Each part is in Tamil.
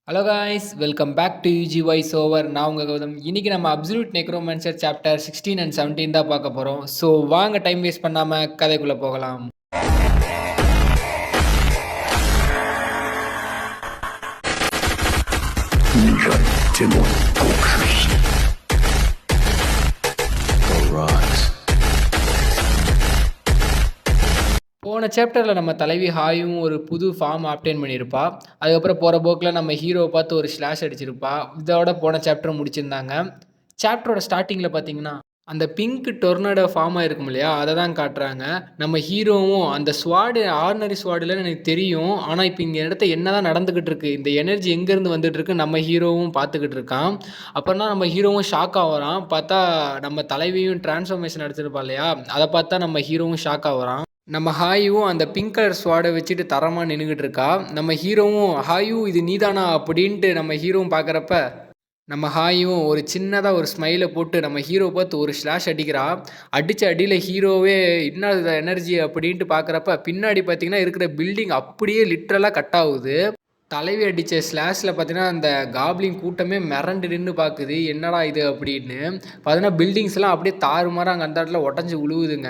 Hello guys, welcome back to UG voice over. நான் உங்கள் கௌதம். இன்னைக்கு நம்ம அப்சல்யூட் நெக்ரோமான்சர் சாப்டர் 16 அண்ட் 17 தான் பார்க்க போகிறோம். ஸோ வாங்க டைம் வேஸ்ட் பண்ணாமல் கதைக்குள்ளே போகலாம். போன சாப்டரில் நம்ம தலைவி ஹாயும் ஒரு புது ஃபார்ம் ஆப்டெயின் பண்ணியிருப்பா. அதுக்கப்புறம் போகிற போக்கில் நம்ம ஹீரோவை பார்த்து ஒரு ஸ்லாஷ் அடிச்சிருப்பா. இதோட போன சாப்டர் முடிச்சிருந்தாங்க. சாப்டரோட ஸ்டார்டிங்கில் பார்த்தீங்கன்னா அந்த பிங்க் டொர்னாடோ ஃபார்ம் ஆகிருக்கும் இல்லையா, அதை தான் காட்டுறாங்க. நம்ம ஹீரோவும் அந்த ஸ்வாடு ஆர்டினரி ஸ்வாடுலன்னு எனக்கு தெரியும், ஆனால் இப்போ இங்கே இடத்த என்ன தான் நடந்துக்கிட்டு இருக்கு, இந்த எனர்ஜி எங்கேருந்து வந்துட்டு இருக்கு நம்ம ஹீரோவும் பார்த்துக்கிட்டு இருக்கான். அப்புறம் தான் நம்ம ஹீரோவும் ஷாக் ஆகிறான். பார்த்தா நம்ம தலைவியும் டிரான்ஸ்ஃபர்மேஷன் அடிச்சிருப்பா இல்லையா, அதை பார்த்தா நம்ம ஹீரோவும் ஷாக் ஆகிறான். நம்ம ஹாயுவும் அந்த பிங்க் கலர் ஸ்வாடை வச்சுட்டு தரமாக நின்றுக்கிட்டு இருக்கா. நம்ம ஹீரோவும் ஹாயு இது நீதானா அப்படின்ட்டு நம்ம ஹீரோவும் பார்க்குறப்ப நம்ம ஹாயும் ஒரு சின்னதாக ஒரு ஸ்மைலை போட்டு நம்ம ஹீரோ பார்த்து ஒரு ஸ்லாஷ் அடிக்கிறா. அடித்த அடியில் ஹீரோவே இன்னும் எனர்ஜி அப்படின்ட்டு பார்க்குறப்ப பின்னாடி பார்த்தீங்கன்னா இருக்கிற பில்டிங் அப்படியே லிட்ரலாக கட் ஆகுது. தலைவி அடித்த ஸ்லாஷில் பார்த்தீங்கன்னா அந்த காப்ளின் கூட்டமே மிரண்டு நின்று பார்க்குது, என்னடா இது அப்படின்னு. பார்த்தீங்கன்னா பில்டிங்ஸ்லாம் அப்படியே தாறுமாறாக அங்கே அந்த இடத்துல உடஞ்சி உழுவுதுங்க.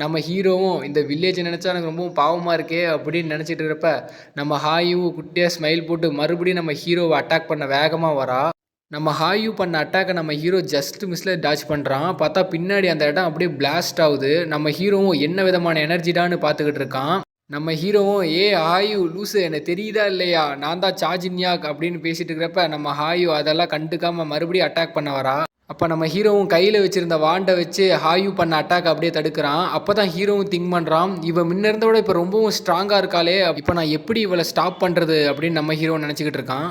நம்ம ஹீரோவும் இந்த வில்லேஜை நினச்சா எனக்கு ரொம்பவும் பாவமாக இருக்கே அப்படின்னு நினச்சிட்டு இருப்ப நம்ம ஹாயும் குட்டியாக ஸ்மைல் போட்டு மறுபடியும் நம்ம ஹீரோவை அட்டாக் பண்ண வேகமாக வரா. நம்ம ஹாயு பண்ண அட்டாக்கை நம்ம ஹீரோ ஜஸ்ட் மிஸ்ல டாச் பண்ணுறான். பார்த்தா பின்னாடி அந்த இடம் அப்படியே பிளாஸ்ட் ஆகுது. நம்ம ஹீரோவும் என்ன விதமான எனர்ஜிடான்னு பார்த்துக்கிட்டு இருக்கான். நம்ம ஹீரோவும் ஹாயு லூஸு எனக்கு தெரியுதா இல்லையா, நான் தான் சார்ஜின்யாக் அப்படின்னு பேசிட்டு இருக்கிறப்ப நம்ம ஹாயு அதெல்லாம் கண்டுக்காம மறுபடியும் அட்டாக் பண்ண வரா. அப்போ நம்ம ஹீரோவும் கையில் வச்சுருந்த வாண்டை வச்சு ஹாயு பண்ண அட்டாக் அப்படியே தடுக்கிறான். அப்போ தான் ஹீரோவும் திங்க் பண்ணுறான், இவன் முன்ன இருந்தோட இப்போ ரொம்பவும் ஸ்ட்ராங்காக இருக்காளே, இப்போ நான் எப்படி இவளை ஸ்டாப் பண்ணுறது அப்படின்னு நம்ம ஹீரோ நினச்சிக்கிட்டு இருக்கான்.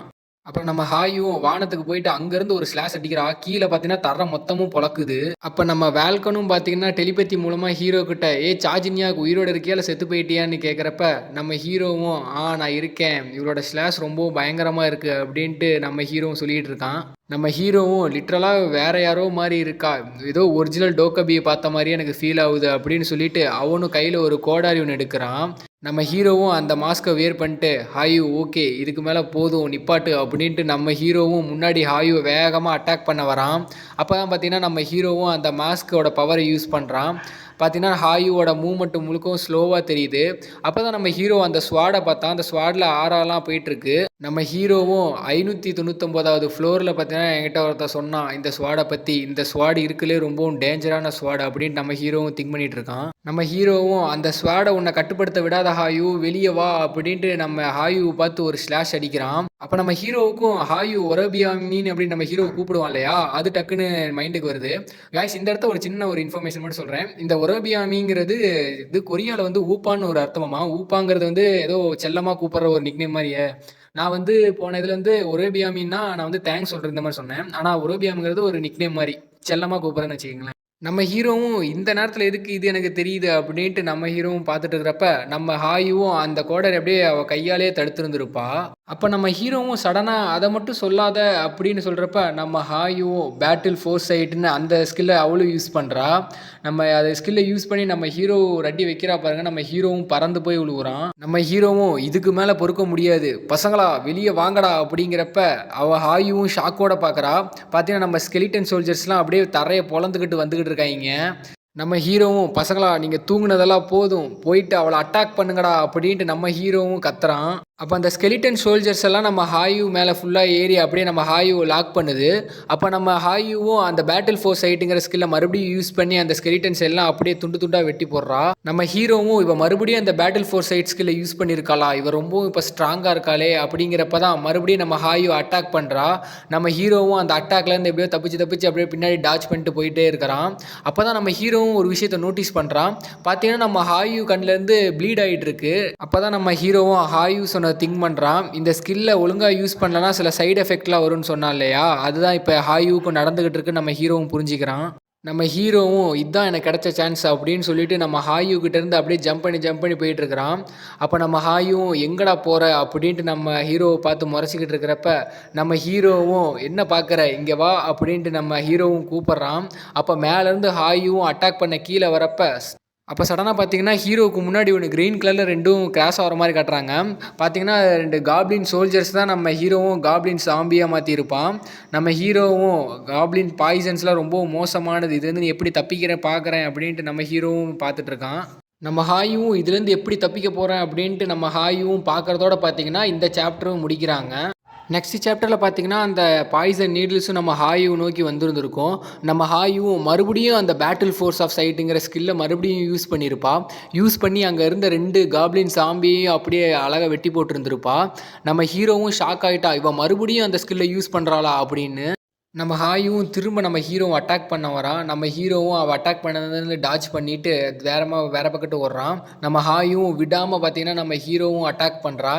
அப்புறம் நம்ம ஹாயும் வானத்துக்கு போயிட்டு அங்கேருந்து ஒரு ஸ்லாஷ் அடிக்கிறா. கீழே பார்த்தீங்கன்னா தர மொத்தமும் பொழக்குது. அப்போ நம்ம வேல்கனும் பார்த்தீங்கன்னா டெலிபதி மூலமாக ஹீரோ கிட்ட சார்ஜினியாக்கு உயிரோடு இருக்கியா இல்லை செத்து போயிட்டியான்னு கேட்குறப்ப நம்ம ஹீரோவும் நான் இருக்கேன், இவரோட ஸ்லாஷ் ரொம்பவும் பயங்கரமாக இருக்குது அப்படின்ட்டு நம்ம ஹீரோவும் சொல்லிகிட்டு இருக்கான். நம்ம ஹீரோவும் லிட்ரலாக வேற யாரோ மாதிரி இருக்கா, ஏதோ ஒரிஜினல் டோக்கபியை பார்த்த மாதிரியே எனக்கு ஃபீல் ஆகுது அப்படின்னு சொல்லிட்டு அவனும் கையில் ஒரு கோடாரி ஒன்று எடுக்கிறான். நம்ம ஹீரோவும் அந்த மாஸ்கை வேர் பண்ணிட்டு ஹாயு ஓகே இதுக்கு மேலே போதும் நிப்பாட்டு அப்படின்ட்டு நம்ம ஹீரோவும் முன்னாடி ஹாயுவை வேகமாக அட்டாக் பண்ண வரான். அப்போ தான் பார்த்தீங்கன்னா நம்ம ஹீரோவும் அந்த மாஸ்கோட பவரை யூஸ் பண்ணுறான். பார்த்தீங்கன்னா ஹாயுவோட மூமெண்ட் முழுக்கவும் ஸ்லோவாக தெரியுது. அப்போ தான் நம்ம ஹீரோ அந்த ஸ்வாடை பார்த்தா, அந்த ஸ்வாடில் ஆறாலாம் போயிட்டுருக்கு. நம்ம ஹீரோவும் 599வது ஃப்ளோரில் பார்த்தீங்கன்னா என்கிட்ட ஒருத்தர் சொன்னான் இந்த ஸ்வாடை பற்றி, இந்த ஸ்வாடு இருக்குல்லே ரொம்பவும் டேஞ்சரான ஸ்வாடு அப்படின்னு நம்ம ஹீரோவும் திங்க் பண்ணிட்டு இருக்கான். நம்ம ஹீரோவும் அந்த ஸ்வாடை உன்னை கட்டுப்படுத்த விடாத ஹாயு வெளியே வா அப்படின்ட்டு நம்ம ஹாயுவை பார்த்து ஒரு ஸ்லாஷ் அடிக்கிறான். அப்போ நம்ம ஹீரோவுக்கும் ஹாயு ஒரபியாமின் அப்படின்னு நம்ம ஹீரோவை கூப்பிடுவான் இல்லையா, அது டக்குன்னு மைண்டுக்கு வருது. காய்ஸ் இந்த இடத்த ஒரு சின்ன ஒரு இன்ஃபர்மேஷன் மட்டும் சொல்கிறேன். இந்த ஒரபியாமிங்கிறது இது கொரியாவில் வந்து ஊப்பான்னு ஒரு அர்த்தமாமா. ஊப்பாங்கிறது வந்து ஏதோ செல்லமாக கூப்பிட்ற ஒரு நிக்னேம் மாதிரியே. நான் வந்து போன இதில் வந்து ஒரேபியாமின்னா நான் வந்து தேங்க்ஸ் சொல்கிறேன் இந்த மாதிரி சொன்னேன். ஆனால் ஒரேபியாமுங்கிறது ஒரு நிக்னேம் மாதிரி செல்லமாக கூப்பிட்றேன்னு வச்சுக்கோங்களேன். நம்ம ஹீரோவும் இந்த நேரத்தில் எதுக்கு இது எனக்கு தெரியுது அப்படின்ட்டு நம்ம ஹீரோவும் பார்த்துட்டு இருக்கிறப்ப நம்ம ஹாயுவும் அந்த கோடரை அப்படியே அவள் கையாலே தடுத்துருந்துருப்பா. அப்போ நம்ம ஹீரோவும் சடனாக அதை மட்டும் சொல்லாத அப்படின்னு சொல்கிறப்ப நம்ம ஹாயுவும் பேட்டில் ஃபோர்ஸ் சைட்டுன்னு அந்த ஸ்கில்லை அவளும் யூஸ் பண்ணுறா. நம்ம அதை ஸ்கில்லை யூஸ் பண்ணி நம்ம ஹீரோ ரெட்டி வைக்கிறா பாருங்க. நம்ம ஹீரோவும் பறந்து போய் விழுவுறான். நம்ம ஹீரோவும் இதுக்கு மேலே பொறுக்க முடியாது பசங்களா வெளியே வாங்கடா அப்படிங்கிறப்ப அவள் ஹாயுவும் ஷாக்கோட பார்க்குறா. பார்த்தீங்கன்னா நம்ம ஸ்கெலிட்டன் சோல்ஜர்ஸ்லாம் அப்படியே தரையை பொழந்துக்கிட்டு வந்துக்கிட்டு இருக்காங்க. நம்ம ஹீரோவும் பசங்களா நீங்கள் தூங்குனதெல்லாம் போதும் போயிட்டு அவளை அட்டாக் பண்ணுங்கடா அப்படின்ட்டு நம்ம ஹீரோவும் கத்துறான். அப்போ அந்த ஸ்கெலிட்டன் சோல்ஜர்ஸ் எல்லாம் நம்ம ஹாயு மேலே ஃபுல்லாக ஏறி அப்படியே நம்ம ஹாயு லாக் பண்ணுது. அப்போ நம்ம ஹாயுவும் அந்த பேட்டில் ஃபோர்ஸ் சைட்டுங்கிற ஸ்கில்லை மறுபடியும் யூஸ் பண்ணி அந்த ஸ்கெலிட்டன்ஸ் எல்லாம் அப்படியே துண்டு துண்டாக வெட்டி போடுறா. நம்ம ஹீரோவும் இவ மறுபடியும் அந்த பேட்டில் ஃபோர்ஸ் சைட் ஸ்கில்லை யூஸ் பண்ணியிருக்காளா, இவ ரொம்பவும் இப்போ ஸ்ட்ராங்காக இருக்காளே அப்படிங்கிறப்ப தான் மறுபடியும் நம்ம ஹாயு அட்டாக் பண்ணுறா. நம்ம ஹீரோவும் அந்த அட்டாக்லேருந்து எப்படியோ தப்பிச்சு அப்படியே பின்னாடி டாச் பண்ணிட்டு போயிட்டே இருக்கிறான். அப்போ தான் நம்ம ஹீரோவும் ஒரு விஷயத்தை நோட்டீஸ் பண்ணுறான். பார்த்தீங்கன்னா நம்ம ஹாயு கண்ணிலேருந்து ப்ளீட் ஆகிட்டு இருக்கு. அப்போ தான் நம்ம ஹீரோவும் ஹாயு சொன்ன திங்க் பண்ணுறான், இந்த ஸ்கில்லை ஒழுங்காக யூஸ் பண்ணலன்னா சில சைடு எஃபெக்ட்லாம் வரும்னு சொன்னா இல்லையா, அதுதான் இப்போ ஹாயுவுக்கு நடந்துகிட்டு இருக்கு நம்ம ஹீரோவும் புரிஞ்சுக்கிறான். நம்ம ஹீரோவும் இதுதான் எனக்கு கிடைச்ச சான்ஸ் அப்படின்னு சொல்லிட்டு நம்ம ஹாயு கிட்டேருந்து அப்படியே ஜம்ப் பண்ணி போயிட்டு இருக்கிறான். அப்போ நம்ம ஹாயும் எங்கடா போகிற அப்படின்ட்டு நம்ம ஹீரோவை பார்த்து முறைச்சிக்கிட்டு இருக்கிறப்ப நம்ம ஹீரோவும் என்ன பார்க்குற இங்கே வா அப்படின்ட்டு நம்ம ஹீரோவும் கூப்பிட்றான். அப்போ மேலேருந்து ஹாயுவும் அட்டாக் பண்ண கீழே வரப்ப அப்போ சடனாக பார்த்தீங்கன்னா ஹீரோவுக்கு முன்னாடி ஒன்று க்ரீன் கலரில் ரெண்டும் கிராஸ் ஆகிற மாதிரி காட்டுறாங்க. பார்த்தீங்கன்னா 2 காப்ளின் சோல்ஜர்ஸ் தான் நம்ம ஹீரோவும் காப்ளின் சாம்பியாக மாற்றிருப்பான். நம்ம ஹீரோவும் காப்ளின் பாய்சன்ஸ்லாம் ரொம்ப மோசமானது, இதுலேருந்து நீ எப்படி தப்பிக்கிறேன் பார்க்குறேன் அப்படின்ட்டு நம்ம ஹீரோவும் பார்த்துட்ருக்கான். நம்ம ஹாயும் இதுலேருந்து எப்படி தப்பிக்க போகிறேன் அப்படின்ட்டு நம்ம ஹாயும் பார்க்குறதோட பார்த்தீங்கன்னா இந்த சாப்டரும் முடிக்கிறாங்க. நெக்ஸ்ட் சாப்டரில் பார்த்தீங்கன்னா அந்த பாய்சன் நீடில்ஸும் நம்ம ஹாயு நோக்கி வந்திருந்திருக்கும். நம்ம ஹாயும் மறுபடியும் அந்த பேட்டில் ஃபோர்ஸ் ஆஃப் சைட்டுங்கிற ஸ்கில்லை மறுபடியும் யூஸ் பண்ணியிருப்பா. யூஸ் பண்ணி அங்கே இருந்த 2 காப்ளின் சாம்பியையும் அப்படியே அழகாக வெட்டி போட்டிருந்திருப்பா. நம்ம ஹீரோவும் ஷாக் ஆகிட்டா, இவன் மறுபடியும் அந்த ஸ்கில்லை யூஸ் பண்ணுறாளா அப்படின்னு. நம்ம ஹாயும் திரும்ப நம்ம ஹீரோவை அட்டாக் பண்ண வரான். நம்ம ஹீரோவும் அவள் அட்டாக் பண்ணதுலேருந்து டாச் பண்ணிவிட்டு வேற பக்கத்து ஓடுறான். நம்ம ஹாயும் விடாமல் பார்த்தீங்கன்னா நம்ம ஹீரோவும் அட்டாக் பண்ணுறா.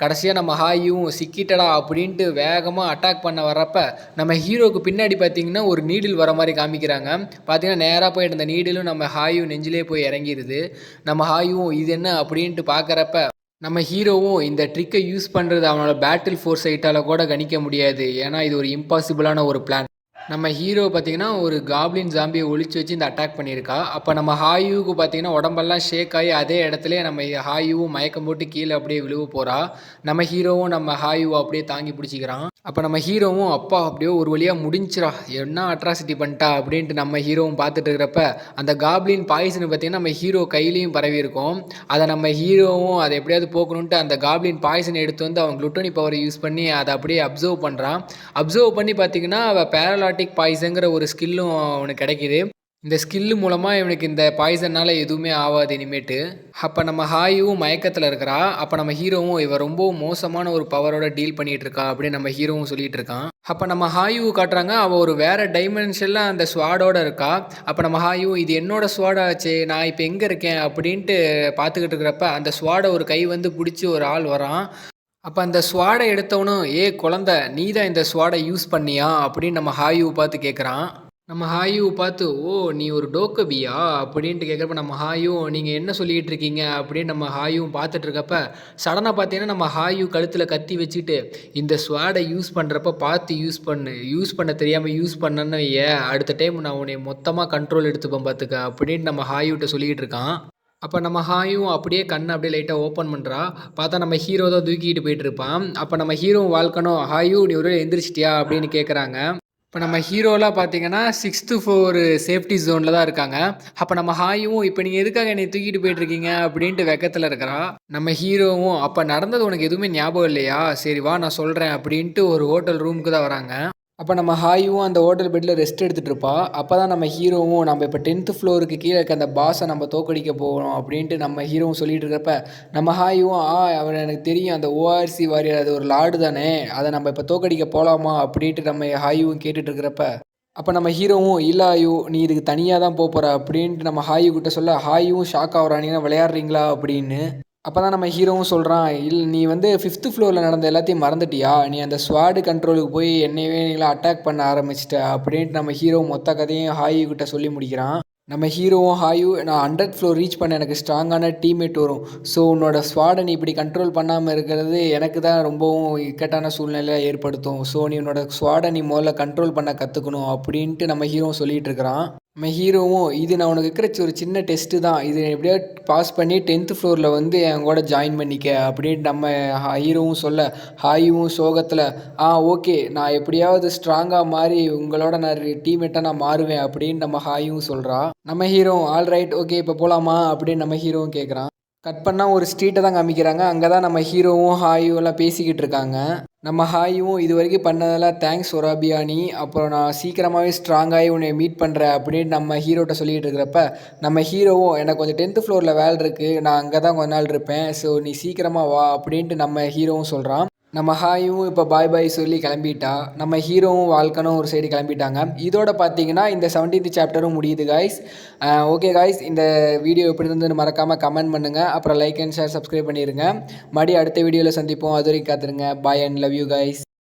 கடைசியாக நம்ம ஹாயும் சிக்கிட்டடா அப்படின்ட்டு வேகமாக அட்டாக் பண்ண வர்றப்ப நம்ம ஹீரோவுக்கு பின்னாடி பார்த்தீங்கன்னா ஒரு நீடில் வர மாதிரி காமிக்கிறாங்க. பார்த்தீங்கன்னா நேராக போயிட்டு அந்த நீடிலும் நம்ம ஹாயும் நெஞ்சிலே போய் இறங்கிடுது. நம்ம ஹாயும் இது என்ன அப்படின்ட்டு பார்க்குறப்ப நம்ம ஹீரோவும் இந்த ட்ரிக்கை யூஸ் பண்ணுறது அவனோட பேட்டில் ஃபோர்ஸ் சைட்டால் கூட கணிக்க முடியாது. ஏன்னா இது ஒரு இம்பாசிபிளான ஒரு பிளான். நம்ம ஹீரோ பார்த்தீங்கன்னா ஒரு காப்ளின் ஜாம்பியை ஒளிச்சு வச்சு இந்த அட்டாக் பண்ணியிருக்கா. அப்போ நம்ம ஹாயுவுக்கு பார்த்தீங்கன்னா உடம்பெல்லாம் ஷேக் ஆகி அதே இடத்துல நம்ம ஹாயுவும் மயக்கம் போட்டு கீழே அப்படியே விழுவ போகிறா. நம்ம ஹீரோவும் நம்ம ஹாயுவை அப்படியே தாங்கி பிடிச்சிக்கிறான். அப்போ நம்ம ஹீரோவும் அப்பா அப்படியே ஒரு வழியாக முடிஞ்சிரா, என்ன அட்ராசிட்டி பண்ணிட்டா அப்படின்ட்டு நம்ம ஹீரோவும் பார்த்துட்டு இருக்கிறப்ப அந்த காப்ளின் பாய்சன் பார்த்தீங்கன்னா நம்ம ஹீரோ கையிலையும் பரவி இருக்கும். அதை நம்ம ஹீரோவும் அதை எப்படியாவது போக்கணுன்ட்டு அந்த காப்ளின் பாய்சனை எடுத்து வந்து அவன் குளுட்டோனி பவரை யூஸ் பண்ணி அதை அப்படியே அப்சர்வ் பண்ணுறான். அப்சர்வ் பண்ணி பார்த்தீங்கன்னா அவள் பேரலாட்டிக் பாய்சங்கிற ஒரு ஸ்கில்லும் அவனுக்கு கிடைக்கிது. இந்த ஸ்கில்லு மூலமாக இவனுக்கு இந்த பாய்சன்னால் எதுவுமே ஆகாது இனிமேட்டு. அப்போ நம்ம ஹாயும் மயக்கத்தில் இருக்கிறா. அப்போ நம்ம ஹீரோவும் இவ ரொம்ப மோசமான ஒரு பவரோட டீல் பண்ணிகிட்டு இருக்கா அப்படின்னு நம்ம ஹீரோவும் சொல்லிட்டு இருக்கான். அப்போ நம்ம ஹாயு காட்டுறாங்க, அவள் ஒரு வேறு டைமென்ஷனில் அந்த ஸ்வாடோட இருக்கா. அப்போ நம்ம ஹாயு இது என்னோட ஸ்வாடாச்சே, நான் இப்போ எங்கே இருக்கேன் அப்படின்ட்டு பார்த்துக்கிட்டு இருக்கிறப்ப அந்த ஸ்வாடை ஒரு கை வந்து பிடிச்சி ஒரு ஆள் வரான். அப்போ அந்த ஸ்வாடை எடுத்தவனும் குழந்தை நீ தான் இந்த ஸ்வாடை யூஸ் பண்ணியா அப்படின்னு நம்ம ஹாயுவை பார்த்து கேட்குறான். நம்ம ஹாயுவை பார்த்து நீ ஒரு டோக்கபியா அப்படின்ட்டு கேட்குறப்ப நம்ம ஹாயும் நீங்கள் என்ன சொல்லிகிட்டு இருக்கீங்க அப்படின்னு நம்ம ஹாயும் பார்த்துட்டு இருக்கப்ப சடனாக பார்த்தீங்கன்னா நம்ம ஹாயு கழுத்தில் கத்தி வச்சுட்டு இந்த ஸ்வாடை யூஸ் பண்ணுறப்ப பார்த்து யூஸ் பண்ண தெரியாமல் யூஸ் பண்ணன்னு அடுத்த டைம் நான் உன்னை மொத்தமாக கண்ட்ரோல் எடுத்துப்பேன் பார்த்துக்க அப்படின்னு நம்ம ஹாயுகிட்ட சொல்லிக்கிட்டு இருக்கான். அப்போ நம்ம ஹாயும் அப்படியே கண்ணை அப்படியே லைட்டாக ஓப்பன் பண்ணுறா. பார்த்தா நம்ம ஹீரோ தான் தூக்கிட்டு போயிட்டு இருப்பான். அப்போ நம்ம ஹீரோ வாழ்க்கணும், ஹாயு நீ ஒரு எந்திரிச்சிட்டியா அப்படின்னு கேட்குறாங்க. இப்போ நம்ம ஹீரோலாம் பார்த்தீங்கன்னா 6th ஃப்ளோர் சேஃப்டி ஜோனில் தான் இருக்காங்க. அப்போ நம்ம ஹாயும் இப்போ நீங்கள் எதுக்காக என்னை தூக்கிட்டு போயிட்டுருக்கீங்க அப்படின்ட்டு வெக்கத்தில் இருக்கிறா. நம்ம ஹீரோவும் அப்போ நடந்தது உனக்கு எதுவுமே ஞாபகம் இல்லையா, சரி வா நான் சொல்கிறேன் அப்படின்ட்டு ஒரு ஹோட்டல் ரூமுக்கு தான் வராங்க. அப்போ நம்ம ஹாயும் அந்த ஹோட்டல் பெட்டில் ரெஸ்ட் எடுத்துகிட்டு இருப்பா. அப்போ தான் நம்ம ஹீரோவும் நம்ம இப்போ 10th ஃப்ளோருக்கு கீழே இருக்க அந்த பாஸை நம்ம தோக்கடிக்க போகிறோம் அப்படின்ட்டு நம்ம ஹீரோவும் சொல்லிட்டு இருக்கிறப்ப நம்ம ஹாயும் அவர் எனக்கு தெரியும் அந்த ஓஆர்சி வாரியர் அது ஒரு லார்டு தானே, அதை நம்ம இப்போ தோக்கடிக்க போகலாமா அப்படின்ட்டு நம்ம ஹாயும் கேட்டுட்டு இருக்கிறப்ப அப்போ நம்ம ஹீரோவும் இல்லை ஹாயு நீ இதுக்கு தனியாக தான் போகிற அப்படின்ட்டு நம்ம ஹாயு கிட்ட சொல்ல ஹாயும் ஷாக் ஆகுறானீங்கன்னா விளையாடுறீங்களா அப்படின்னு. அப்போ தான் நம்ம ஹீரோவும் சொல்கிறான், நீ வந்து 5th ஃப்ளோரில் நடந்த எல்லாத்தையும் மறந்துட்டியா, நீ அந்த ஸ்வாடு கண்ட்ரோலுக்கு போய் என்னையவே நீங்களாம் அட்டாக் பண்ண ஆரம்பிச்சிட்ட அப்படின்ட்டு நம்ம ஹீரோ மொத்த கதையும் ஹாயு கிட்ட சொல்லி முடிக்கிறான். நம்ம ஹீரோவும் ஹாயு நான் 100th ஃப்ளோர் ரீச் பண்ண எனக்கு ஸ்ட்ராங்கான டீம்மேட் வரும். ஸோ உன்னோட ஸ்வாடை நீ இப்படி கண்ட்ரோல் பண்ணாமல் இருக்கிறது எனக்கு தான் ரொம்பவும் இக்கட்டான சூழ்நிலை ஏற்படுத்தும். ஸோ நீ உன்னோட ஸ்வாடை நீ முதல்ல கண்ட்ரோல் பண்ண கற்றுக்கணும் அப்படின்ட்டு நம்ம ஹீரோவும் சொல்லிகிட்டு இருக்கிறான். நம்ம ஹீரோவும் இது நான் உனக்கு இருக்கிற ஒரு சின்ன டெஸ்ட்டு தான், இது எப்படியோ பாஸ் பண்ணி 10th ஃப்ளோரில் வந்து என் கூட ஜாயின் பண்ணிக்க அப்படின்ட்டு நம்ம ஹீரோவும் சொல்ல ஹாயுவும் சோகத்தில் ஓகே நான் எப்படியாவது ஸ்ட்ராங்காக மாறி உங்களோட நான் டீம்மேட்டாக நான் மாறுவேன் அப்படின்னு நம்ம ஹாயும் சொல்கிறா. நம்ம ஹீரோ ஆல்ரைட் ஓகே இப்போ போகலாமா அப்படின்னு நம்ம ஹீரோவும் கேட்குறான். கட் பண்ணால் ஒரு ஸ்ட்ரீட்டை தான் காமிக்கிறாங்க. அங்கே தான் நம்ம ஹீரோவும் ஹாயும் எல்லாம் பேசிக்கிட்டு இருக்காங்க. நம்ம ஹாயும் இது வரைக்கும் பண்ணதெல்லாம் தேங்க்ஸ் ஒராபியானி, அப்புறம் நான் சீக்கிரமாகவே ஸ்ட்ராங்காகி உன்னை மீட் பண்ணுறேன் அப்படின்னு நம்ம ஹீரோட்ட சொல்லிகிட்டு இருக்கிறப்ப நம்ம ஹீரோவும் எனக்கு கொஞ்சம் 10th ஃப்ளோரில் வேலை இருக்குது, நான் அங்கே தான் கொஞ்ச நாள் இருப்பேன், ஸோ நீ சீக்கிரமாக வா அப்படின்ட்டு நம்ம ஹீரோவும் சொல்கிறான். நம்ம ஹாயும் இப்போ பாய் பாய் சொல்லி கிளம்பிட்டா. நம்ம ஹீரோவும் வாழ்க்கனும் ஒரு சைடு கிளம்பிட்டாங்க. இதோட பார்த்தீங்கன்னா இந்த 17th சாப்டரும் முடியுது காய்ஸ். ஓகே காய்ஸ், இந்த வீடியோ எப்படி இருந்ததுன்னு மறக்காமல் கமெண்ட் பண்ணுங்கள். அப்புறம் லைக் அண்ட் ஷேர் சப்ஸ்கிரைப் பண்ணிடுங்க. மறுபடியும் அடுத்த வீடியோவில் சந்திப்போம். அது வரைக்கும் காத்துருங்க. பாய் அண்ட் லவ் யூ காய்ஸ்.